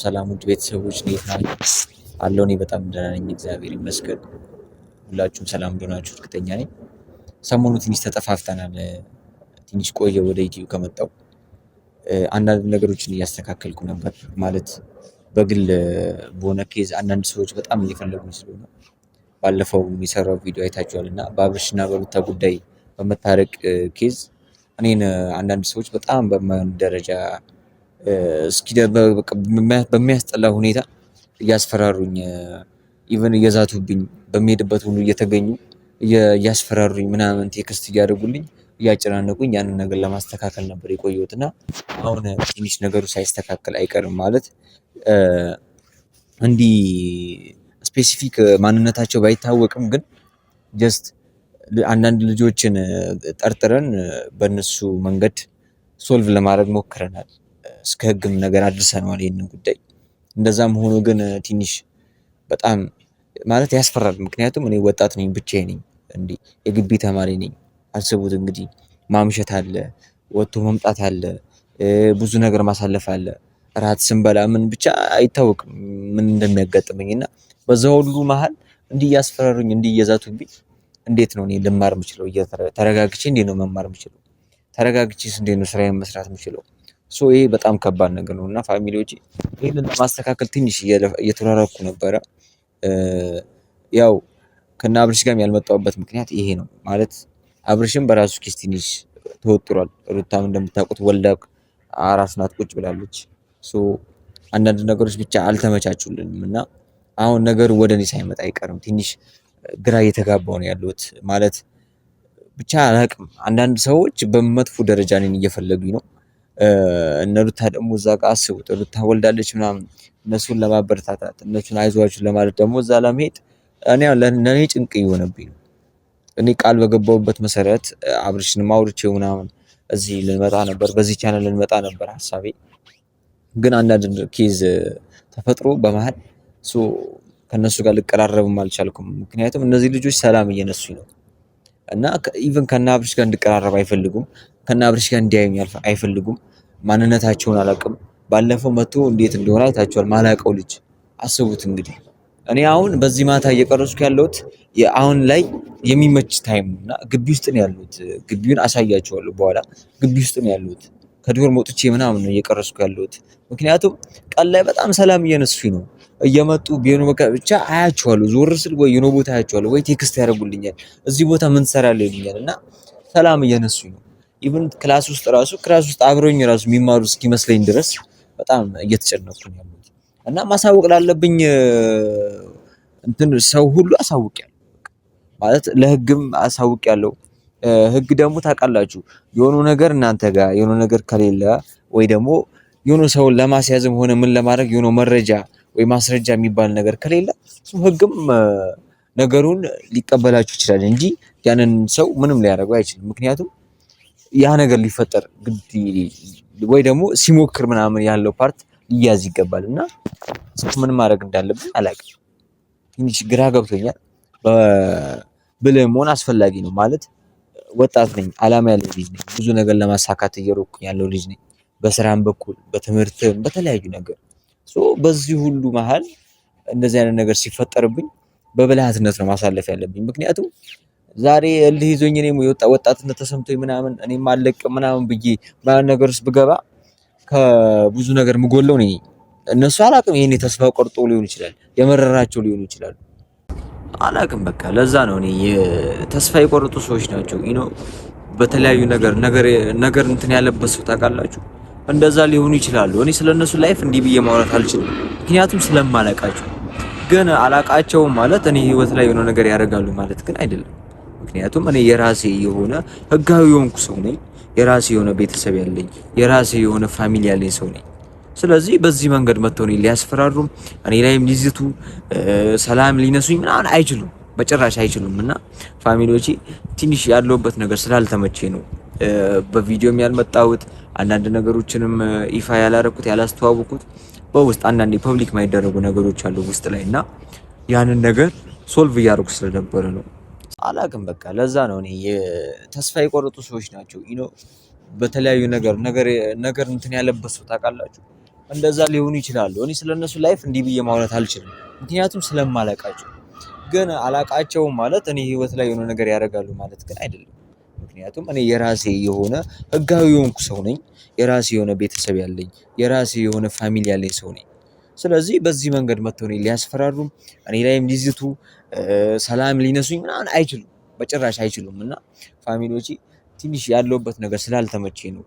ሰላም ውድ ቤተሰቦች እንዴት ናችሁ? አለሁ እኔ በጣም ደህና ነኝ፣ እግዚአብሔር ይመስገን። ሁላችሁም ሰላም እንደሆናችሁ እርግጠኛ ነኝ። ሰሞኑ ትንሽ ተጠፋፍተናል። ትንሽ ቆየ ወደ ዩቲዩብ ከመጣሁ። አንዳንድ ነገሮችን እያስተካከልኩ ነበር። ማለት በግል በሆነ ኬዝ አንዳንድ ሰዎች በጣም እየፈለጉኝ ስለሆነ ባለፈው የሰራው ቪዲዮ አይታችኋል እና በአብርሽና በሩታ ጉዳይ በመታረቅ ኬዝ እኔን አንዳንድ ሰዎች በጣም በማይሆን ደረጃ እስኪ በሚያስጠላ ሁኔታ እያስፈራሩኝ፣ ኢቨን እየዛቱብኝ፣ በሚሄድበት ሁሉ እየተገኙ እያስፈራሩኝ ምናምን ቴክስት እያደረጉልኝ እያጨናነቁኝ ያንን ነገር ለማስተካከል ነበር የቆየሁት እና አሁን ትንሽ ነገሩ ሳይስተካከል አይቀርም። ማለት እንዲህ ስፔሲፊክ ማንነታቸው ባይታወቅም ግን ጀስት አንዳንድ ልጆችን ጠርጥረን በእነሱ መንገድ ሶልቭ ለማድረግ ሞክረናል። እስከ ህግም ነገር አድርሰነዋል ይህንን ጉዳይ። እንደዛም ሆኖ ግን ትንሽ በጣም ማለት ያስፈራል። ምክንያቱም እኔ ወጣት ነኝ፣ ብቻዬን ነኝ፣ እንዲህ የግቢ ተማሪ ነኝ። አስቡት እንግዲህ ማምሸት አለ፣ ወጥቶ መምጣት አለ፣ ብዙ ነገር ማሳለፍ አለ። እራት ስንበላ ምን ብቻ አይታወቅም ምን እንደሚያጋጥመኝ እና በዛ ሁሉ መሀል እንዲህ እያስፈራሩኝ፣ እንዲህ እየዛቱብኝ እንዴት ነው እኔ ልማር የምችለው? ተረጋግቼ እንዴት ነው መማር የምችለው? ተረጋግቼስ እንዴት ነው ስራዬን መስራት የምችለው? ይሄ በጣም ከባድ ነገር ነው እና ፋሚሊዎቼ ይህንን ለማስተካከል ትንሽ እየተሯሯኩ ነበረ። ያው ከነ አብርሽ ጋርም ያልመጣሁበት ምክንያት ይሄ ነው። ማለት አብርሽም በራሱ ኬስ ትንሽ ተወጥሯል። ሩታም እንደምታውቁት ወልዳ አራስ ናት፣ ቁጭ ብላለች። አንዳንድ ነገሮች ብቻ አልተመቻቹልንም እና አሁን ነገሩ ወደ እኔ ሳይመጣ አይቀርም። ትንሽ ግራ እየተጋባሁ ነው ያለሁት። ማለት ብቻ አላቅም። አንዳንድ ሰዎች በመጥፎ ደረጃ እኔን እየፈለጉኝ ነው። እነ ሩታ ደግሞ እዛ ጋር አስቡት፣ ሩታ ወልዳለች ምናምን፣ እነሱን ለማበረታታት እነሱን አይዟችሁ ለማለት ደግሞ እዛ ለመሄድ ለእኔ ጭንቅ እየሆነብኝ ነው። እኔ ቃል በገባሁበት መሰረት አብርሽንም አውርቼው ምናምን እዚህ ልንመጣ ነበር፣ በዚህ ቻናል ልንመጣ ነበር ሀሳቤ። ግን አንዳንድ ኬዝ ተፈጥሮ በመሀል ከእነሱ ጋር ልቀራረብም አልቻልኩም። ምክንያቱም እነዚህ ልጆች ሰላም እየነሱኝ ነው እና ኢቨን ከነ አብርሽ ጋር እንድቀራረብ አይፈልጉም። ከነ አብርሽ ጋር እንዲያዩኝ አይፈልጉም። ማንነታቸውን አላውቅም። ባለፈው መቶ እንዴት እንደሆነ አይታችኋል። ማላውቀው ልጅ አስቡት እንግዲህ። እኔ አሁን በዚህ ማታ እየቀረጽኩ ያለሁት አሁን ላይ የሚመች ታይም እና ግቢ ውስጥ ነው ያለሁት። ግቢውን አሳያችኋለሁ በኋላ። ግቢ ውስጥ ነው ያለሁት። ከዶር ወጥቼ ምናምን ነው እየቀረጽኩ ያለሁት። ምክንያቱም ቀን ላይ በጣም ሰላም እየነሱኝ ነው። እየመጡ ቢሆኑ ብቻ አያችኋለሁ። ዞር ስል ወይ የሆነ ቦታ አያችኋለሁ፣ ወይ ቴክስት ያደርጉልኛል፣ እዚህ ቦታ ምን ትሰራለህ ይሉኛል እና ሰላም እየነሱኝ ነው። ኢቭን ክላስ ውስጥ አብረውኝ ራሱ የሚማሩ እስኪመስለኝ ድረስ በጣም እየተጨነኩ ነው ያሉት እና ማሳወቅ ላለብኝ እንትን ሰው ሁሉ አሳውቂያለሁ። ማለት ለህግም አሳውቂያለሁ። ህግ ደግሞ ታውቃላችሁ፣ የሆኑ ነገር እናንተ ጋር የሆነ ነገር ከሌለ ወይ ደግሞ የሆነ ሰውን ለማስያዝም ሆነ ምን ለማድረግ የሆነ መረጃ ወይ ማስረጃ የሚባል ነገር ከሌለ ህግም ነገሩን ሊቀበላችሁ ይችላል እንጂ ያንን ሰው ምንም ሊያደርገው አይችልም። ምክንያቱም ያ ነገር ሊፈጠር ግድ ወይ ደግሞ ሲሞክር ምናምን ያለው ፓርት ሊያዝ ይገባል እና ምን ማድረግ እንዳለብን አላውቅም። ትንሽ ግራ ገብቶኛል። ብልህ መሆን አስፈላጊ ነው። ማለት ወጣት ነኝ፣ አላማ ያለኝ ልጅ ነኝ። ብዙ ነገር ለማሳካት እየሮጥኩኝ ያለው ልጅ ነኝ። በስራም በኩል በትምህርትም በተለያዩ ነገር በዚህ ሁሉ መሀል እንደዚህ አይነት ነገር ሲፈጠርብኝ በብልሃትነት ነው ማሳለፍ ያለብኝ። ምክንያቱም ዛሬ እልህ ይዞኝ እኔም ወጣትነት ተሰምቶኝ ምናምን እኔም አልለቅም ምናምን ብዬ ማን ነገር ውስጥ ብገባ ከብዙ ነገር ምጎለው ነኝ። እነሱ አላቅም፣ ይሄኔ ተስፋ ቆርጦ ሊሆን ይችላል፣ የመረራቸው ሊሆን ይችላል፣ አላቅም። በቃ ለዛ ነው እኔ ተስፋ የቆረጡ ሰዎች ናቸው በተለያዩ ነገር እንትን ያለበት ሰው ታውቃላችሁ፣ እንደዛ ሊሆኑ ይችላሉ። እኔ ስለነሱ ላይፍ እንዲህ ብዬ ማውራት አልችልም፣ ምክንያቱም ስለማላቃቸው። ግን አላቃቸውም ማለት እኔ ህይወት ላይ የሆነ ነገር ያደርጋሉ ማለት ግን አይደለም። ምክንያቱም እኔ የራሴ የሆነ ህጋዊ የሆንኩ ሰው ነኝ። የራሴ የሆነ ቤተሰብ ያለኝ፣ የራሴ የሆነ ፋሚሊ ያለኝ ሰው ነኝ። ስለዚህ በዚህ መንገድ መጥተው እኔ ሊያስፈራሩም እኔ ላይም ሊዝቱ ሰላም ሊነሱኝ ምናምን አይችሉም፣ በጭራሽ አይችሉም። እና ፋሚሊዎቼ ትንሽ ያለውበት ነገር ስላልተመቼ ነው በቪዲዮም ያልመጣሁት አንዳንድ ነገሮችንም ይፋ ያላረኩት ያላስተዋወቁት በውስጥ አንዳንድ ፐብሊክ የማይደረጉ ነገሮች አሉ ውስጥ ላይ እና ያንን ነገር ሶልቭ እያደረኩ ስለነበረ ነው። አላቅም በቃ ለዛ ነው እኔ ተስፋ የቆረጡ ሰዎች ናቸው በተለያዩ ነገር እንትን ያለበት ሰው ታውቃላችሁ። እንደዛ ሊሆኑ ይችላሉ። እኔ ስለነሱ ላይፍ እንዲህ ብዬ ማውራት አልችልም፣ ምክንያቱም ስለማላውቃቸው። ግን አላውቃቸውም ማለት እኔ ህይወት ላይ የሆነ ነገር ያደርጋሉ ማለት ግን አይደለም። ምክንያቱም እኔ የራሴ የሆነ ህጋዊ የሆንኩ ሰው ነኝ። የራሴ የሆነ ቤተሰብ ያለኝ፣ የራሴ የሆነ ፋሚሊ ያለኝ ሰው ነኝ። ስለዚህ በዚህ መንገድ መጥተው እኔን ሊያስፈራሩም እኔ ላይም ሊዝቱ ሰላም ሊነሱኝ ምናምን አይችሉም፣ በጭራሽ አይችሉም። እና ፋሚሊዎቼ ትንሽ ያለውበት ነገር ስላልተመቼ ነው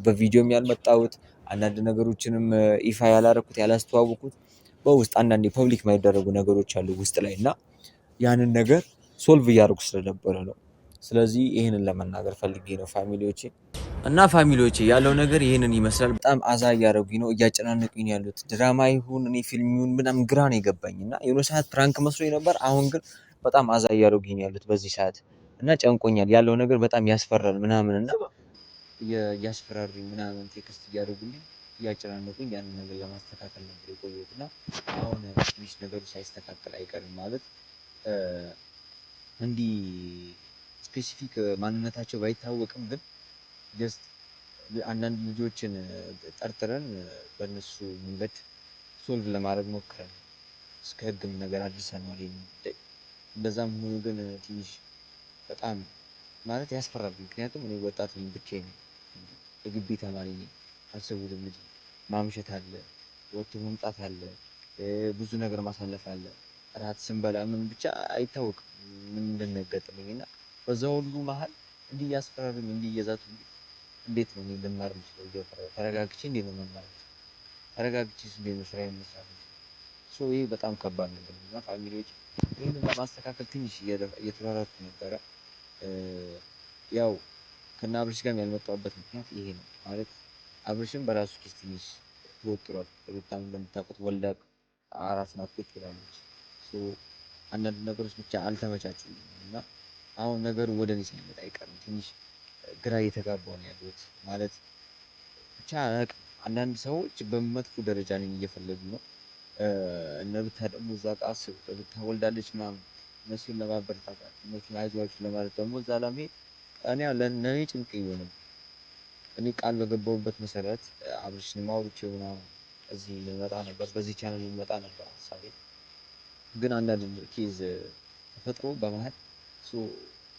በቪዲዮም ያልመጣሁት አንዳንድ ነገሮችንም ይፋ ያላረኩት ያላስተዋወቁት በውስጥ አንዳንድ ፐብሊክ የማይደረጉ ነገሮች አሉ ውስጥ ላይ እና ያንን ነገር ሶልቭ እያደረኩ ስለነበረ ነው። ስለዚህ ይህንን ለመናገር ፈልጌ ነው ፋሚሊዎቼ። እና ፋሚሊዎቼ ያለው ነገር ይህንን ይመስላል። በጣም አዛ እያደረጉኝ ነው፣ እያጨናነቁኝ ያሉት ድራማ ይሁን እኔ ፊልም ይሁን ምናምን ግራ ነው የገባኝ እና የሆነ ሰዓት ፕራንክ መስሎኝ ነበር። አሁን ግን በጣም አዛ እያደረጉኝ ያሉት በዚህ ሰዓት እና ጨንቆኛል። ያለው ነገር በጣም ያስፈራል ምናምን እና እያስፈራሩኝ ምናምን ቴክስት እያደረጉልኝ እያጨናነቁኝ ያንን ነገር ለማስተካከል ነበር የቆየሁት እና አሁን ትንሽ ነገሩ ሳይስተካከል አይቀርም ማለት እንዲህ ስፔሲፊክ ማንነታቸው ባይታወቅም ግን ጀስት አንዳንድ ልጆችን ጠርጥረን በእነሱ መንገድ ሶልቭ ለማድረግ ሞክረን እስከ ህግም ነገር አድርሰናል። እንደዛም ሆኖ ግን ትንሽ በጣም ማለት ያስፈራል። ምክንያቱም እኔ ወጣት ነኝ፣ ብቻዬን ነኝ፣ የግቢ ተማሪ ነኝ። አስቡት እንግዲህ ማምሸት አለ፣ ወጥቶ መምጣት አለ፣ ብዙ ነገር ማሳለፍ አለ። እራት ስንበላ ምን ብቻ አይታወቅም ምን እንደሚያጋጥመኝ እና በዛ ሁሉ መሀል እንዲህ እያስፈራሩኝ እንዲህ እየዛቱኝ እንዴት ነው እኔ ልማር የምችለው? ተረጋግቼ እንዴት ነው መማር? ተረጋግቼ እንዴት ነው ስራዬን መስራት? ይሄ በጣም ከባድ ነገር ነው እና ፋሚሊዎች ይህንን ለማስተካከል ትንሽ እየተሯሯጥኩ ነበረ። ያው ከነ አብርሽ ጋርም ያልመጣሁበት ምክንያት ይሄ ነው ማለት አብርሽም በራሱ ኬስ ትንሽ ተወጥሯል። ሩታም እንደምታውቁት ወልዳ አራስ ናት ቁጭ ብላለች። አንዳንድ ነገሮች ብቻ አልተመቻቹልኝም እና አሁን ነገሩ ወደ እኔ ሳይመጣ አይቀርም። ትንሽ ግራ እየተጋባሁ ነው ያለሁት ማለት ብቻ አላውቅም። አንዳንድ ሰዎች በመጥፎ ደረጃ እኔን እየፈለጉ ነው። እነ ሩታ ደግሞ እዛ ጋር አስቡ፣ ሩታ ወልዳለች ምናምን እነሱን ለማበረታታት እነሱን አይዟችሁ ለማለት ደግሞ እዛ ለመሄድ እኔ ለእኔ ጭንቅ እየሆነ እኔ ቃል በገባሁበት መሰረት አብርሽንም አውርቼው ምናምን እዚህ ልመጣ ነበር፣ በዚህ ቻናል ልመጣ ነበር ሀሳቤ። ግን አንዳንድ ኬዝ ተፈጥሮ በመሀል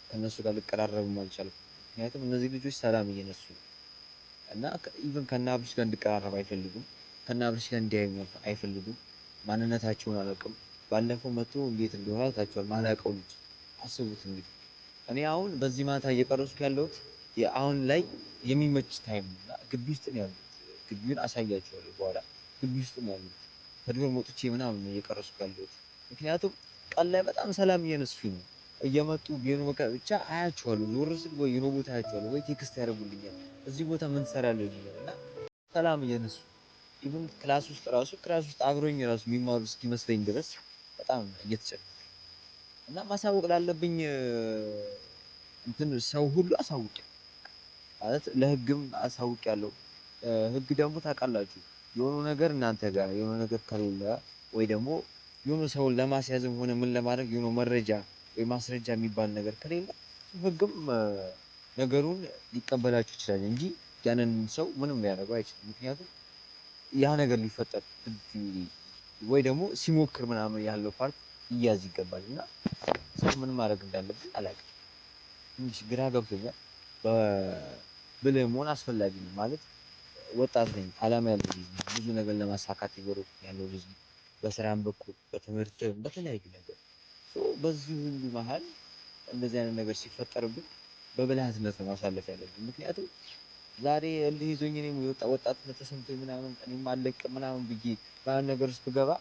ከእነሱ ጋር ልቀራረብም አልቻልኩም። ምክንያቱም እነዚህ ልጆች ሰላም እየነሱ ነው እና ኢቨን ከነ አብርሽ ጋር እንድቀራረብ አይፈልጉም። ከነ አብርሽ ጋር እንዲያዩ አይፈልጉም። ማንነታቸውን አላውቅም። ባለፈው መጥቶ እንዴት እንደሆነ አይታችኋል። ማላውቀው ልጅ አስቡት እንግዲህ እኔ አሁን በዚህ ማታ እየቀረስኩ ያለሁት አሁን ላይ የሚመች ታይም ነው እና ግቢ ውስጥ ነው ያሉት። ግቢውን አሳያችኋለሁ በኋላ። ግቢ ውስጥ ነው ያሉት። ከድሮም ወጥቼ ምናምን ነው እየቀረስኩ ያለሁት። ምክንያቱም ቀን ላይ በጣም ሰላም እየነሱኝ ነው እየመጡ ቢሆን ብቻ አያቸዋለሁ። ዞር ስል ወይ የሆነ ቦታ አያቸዋለሁ ወይ ቴክስት ያደርጉልኛል እዚህ ቦታ ምን ትሰራለህ እና ሰላም እየነሱ ኢቭን ክላስ ውስጥ አብሮኝ ራሱ የሚማሩ እስኪመስለኝ ድረስ በጣም እየተጨነኩ እና ማሳወቅ ላለብኝ እንትን ሰው ሁሉ አሳውቅ ማለት ለህግም አሳውቂያለሁ። ህግ ደግሞ ታውቃላችሁ የሆነ ነገር እናንተ ጋር የሆነ ነገር ከሌለ ወይ ደግሞ የሆነ ሰውን ለማስያዝም ሆነ ምን ለማድረግ የሆነ መረጃ ወይ ማስረጃ የሚባል ነገር ከሌለ ህግም ነገሩን ሊቀበላችሁ ይችላል እንጂ ያንን ሰው ምንም ሊያደርገው አይችልም። ምክንያቱም ያ ነገር ሊፈጠር ወይ ደግሞ ሲሞክር ምናምን ያለው ፓርት ሊያዝ ይገባል እና ሰው ምን ማድረግ እንዳለብን አላውቅም። ትንሽ ግራ ገብቶኛል። ብልህ መሆን አስፈላጊ ነው ማለት ወጣት ነኝ፣ አላማ ያለው ልጅ ነኝ፣ ብዙ ነገር ለማሳካት እየሮጥኩ ያለው ልጅ ነኝ። በስራም በኩል በትምህርትም በተለያዩ ነገር በዚህ ሁሉ መሀል እንደዚህ አይነት ነገር ሲፈጠርብን በብልሃትነት ነው ማሳለፍ ያለብን። ምክንያቱም ዛሬ እልህ ይዞኝ እኔም ወጣትነት ተሰምቶኝ ምናምን እኔም አልለቅም ምናምን ብዬ በአንድ ነገር ውስጥ ብገባ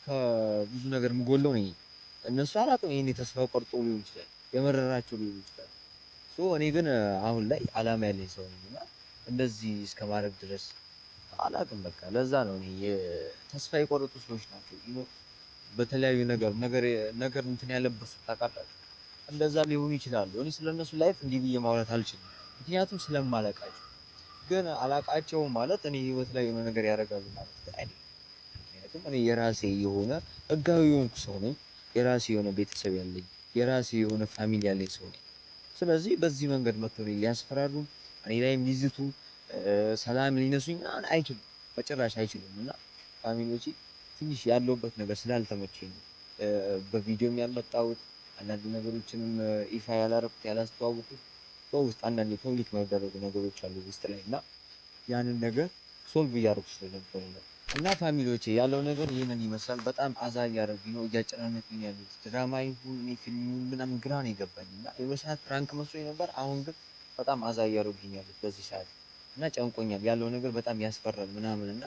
ከብዙ ነገር የምጎለው ነኝ። እነሱ አላውቅም ይሄኔ ተስፋ ቆርጦ ሊሆን ይችላል፣ የመረራቸው ሊሆን ይችላል። እኔ ግን አሁን ላይ አላማ ያለኝ ሰው ነኝ እና እንደዚህ እስከማድረግ ድረስ አላውቅም። በቃ ለዛ ነው እኔ ተስፋ የቆረጡ ሰዎች ናቸው በተለያዩ ነገር እንትን ያለበት ታውቃላችሁ። እንደዛ ሊሆኑ ይችላሉ። እኔ ስለነሱ ላይፍ እንዲህ ብዬ ማውራት አልችልም፣ ምክንያቱም ስለማላውቃቸው። ግን አላውቃቸውም ማለት እኔ ህይወት ላይ የሆነ ነገር ያደርጋሉ ማለት ግን አይደለም። ምክንያቱም እኔ የራሴ የሆነ ህጋዊ የሆንኩ ሰው ነኝ። የራሴ የሆነ ቤተሰብ ያለኝ፣ የራሴ የሆነ ፋሚሊ ያለኝ ሰው ነኝ። ስለዚህ በዚህ መንገድ መጥተው እኔን ሊያስፈራሩ፣ እኔ ላይም ሊዝቱ፣ ሰላም ሊነሱኝ ምናምን አይችሉም፣ በጭራሽ አይችሉም። እና ፋሚሊዎቼ ትንሽ ያለሁበት ነገር ስላልተመቸኝ ነው በቪዲዮም ያልመጣሁት። አንዳንድ ነገሮችንም ይፋ ያላረኩት ያላስተዋወኩት በውስጥ አንዳንድ ፐብሊክ የሚደረጉ ነገሮች አሉ ውስጥ ላይ እና ያንን ነገር ሶልቭ እያደረኩ ስለነበረ ነው። እና ፋሚሊዎቼ ያለው ነገር ይህንን ይመስላል። በጣም አዛ እያደረጉኝ ነው፣ እያጨናነቁኝ ነው ያሉት። ድራማ ይሁን እኔ ፊልም ይሁን ምናምን ግራ ነው የገባኝ እና የሆነ ሰዓት ፕራንክ መስሎኝ ነበር። አሁን ግን በጣም አዛ እያደረጉኝ ያሉት በዚህ ሰዓት እና ጨንቆኛል። ያለው ነገር በጣም ያስፈራል ምናምን እና